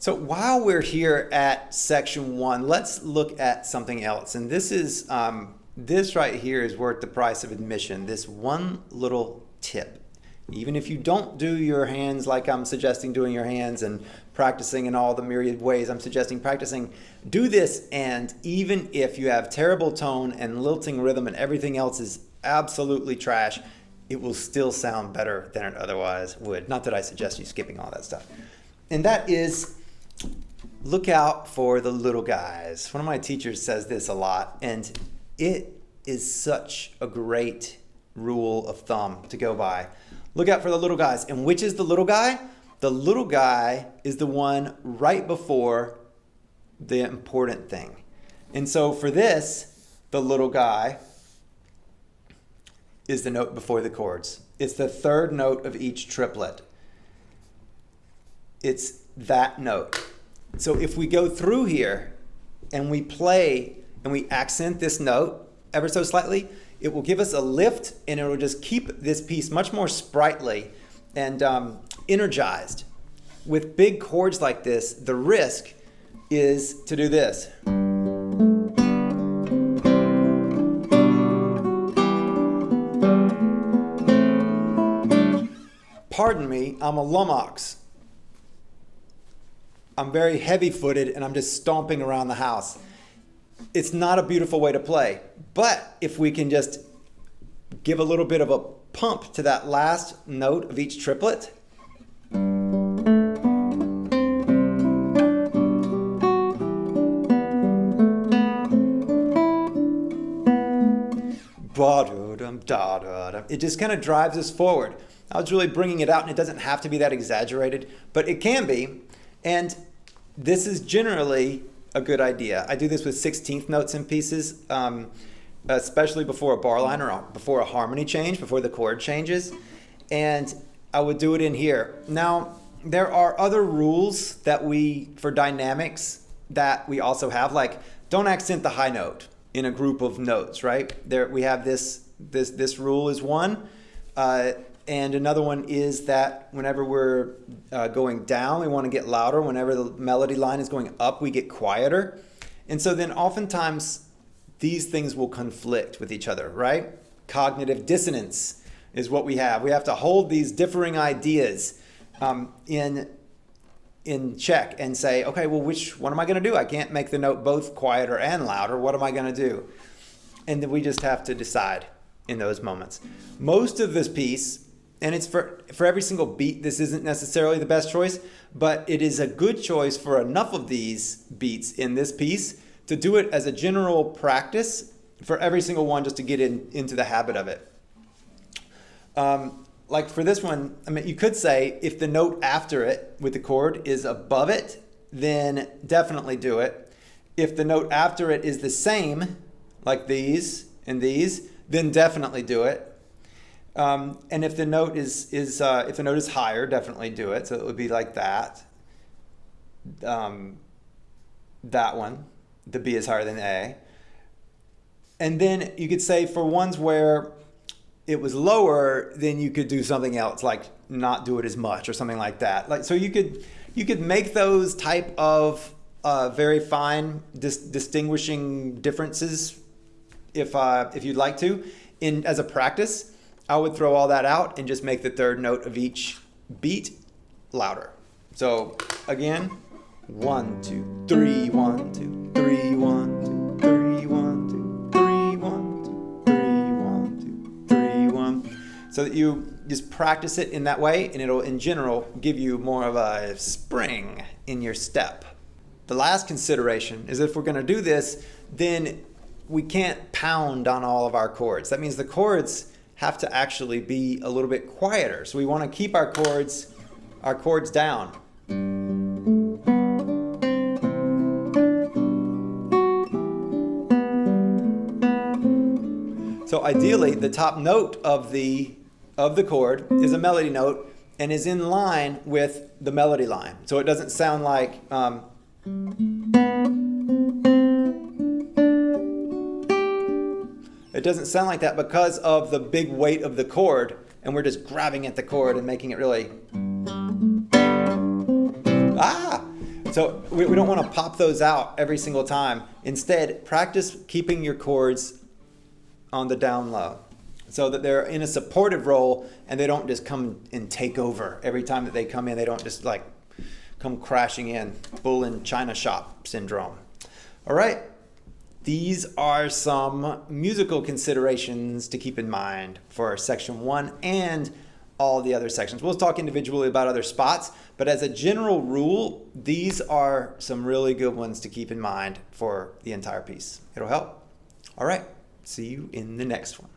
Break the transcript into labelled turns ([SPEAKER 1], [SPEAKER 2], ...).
[SPEAKER 1] So while we're here at section 1, let's look at something else. And this is this right here is worth the price of admission. This one little tip. Even if you don't do your hands like I'm suggesting doing your hands and practicing in all the myriad ways I'm suggesting practicing, do this, and even if you have terrible tone and lilting rhythm and everything else is absolutely trash, it will still sound better than it otherwise would. Not that I suggest you skipping all that stuff. And that is, look out for the little guys. One of my teachers says this a lot, and it is such a great rule of thumb to go by. Look out for the little guys. And which is the little guy? The little guy is the one right before the important thing. And so for this, the little guy is the note before the chords. It's the third note of each triplet. It's that note. So if we go through here and we play and we accent this note ever so slightly, it will give us a lift, and it will just keep this piece much more sprightly and energized. With big chords like this, the risk is to do this. Pardon me, I'm a lummox. I'm very heavy-footed, and I'm just stomping around the house. It's not a beautiful way to play. But if we can just give a little bit of a pump to that last note of each triplet. It just kind of drives us forward. I was really bringing it out, and it doesn't have to be that exaggerated, but it can be. And this is generally a good idea. I do this with 16th notes in pieces, especially before a bar line or before a harmony change, before the chord changes. And I would do it in here. Now, there are other rules that for dynamics that we also have, like don't accent the high note in a group of notes, right? There we have this rule is one. And another one is that whenever we're going down, we want to get louder. Whenever the melody line is going up, we get quieter. And so then oftentimes these things will conflict with each other, right? Cognitive dissonance is what we have. We have to hold these differing ideas in check and say, okay, well, what am I going to do? I can't make the note both quieter and louder. What am I going to do? And then we just have to decide in those moments. Most of this piece, and it's for every single beat, this isn't necessarily the best choice, but it is a good choice for enough of these beats in this piece to do it as a general practice for every single one, just to get into the habit of it. Like for this one, I mean, you could say if the note after it with the chord is above it, then definitely do it. If the note after it is the same, like these and these, then definitely do it. And if the note is higher, definitely do it. So it would be like that. That one, the B is higher than A. And then you could say for ones where it was lower, then you could do something else, like not do it as much or something like that. Like so, you could make those type of very fine distinguishing differences if you'd like to. As a practice, I would throw all that out and just make the third note of each beat louder. So again, 1, 2, 3, 1, 2, 3, 1, 2, 3, 1, 2, 3, 1, 2, 3, 1, 2, 3, 1. So that you just practice it in that way, and it'll in general give you more of a spring in your step. The last consideration is if we're going to do this, then we can't pound on all of our chords. That means the chords have to actually be a little bit quieter. So we want to keep our chords down. So ideally, the top note of the chord is a melody note and is in line with the melody line. So it doesn't sound like it doesn't sound like that because of the big weight of the chord, and we're just grabbing at the chord and making it really So we don't want to pop those out every single time. Instead, practice keeping your chords on the down low so that they're in a supportive role and they don't just come and take over every time that they come in. They don't just like come crashing in, bull in China shop syndrome. All right, these are some musical considerations to keep in mind for section 1 and all the other sections. We'll talk individually about other spots, but as a general rule, these are some really good ones to keep in mind for the entire piece. It'll help. All right, see you in the next one.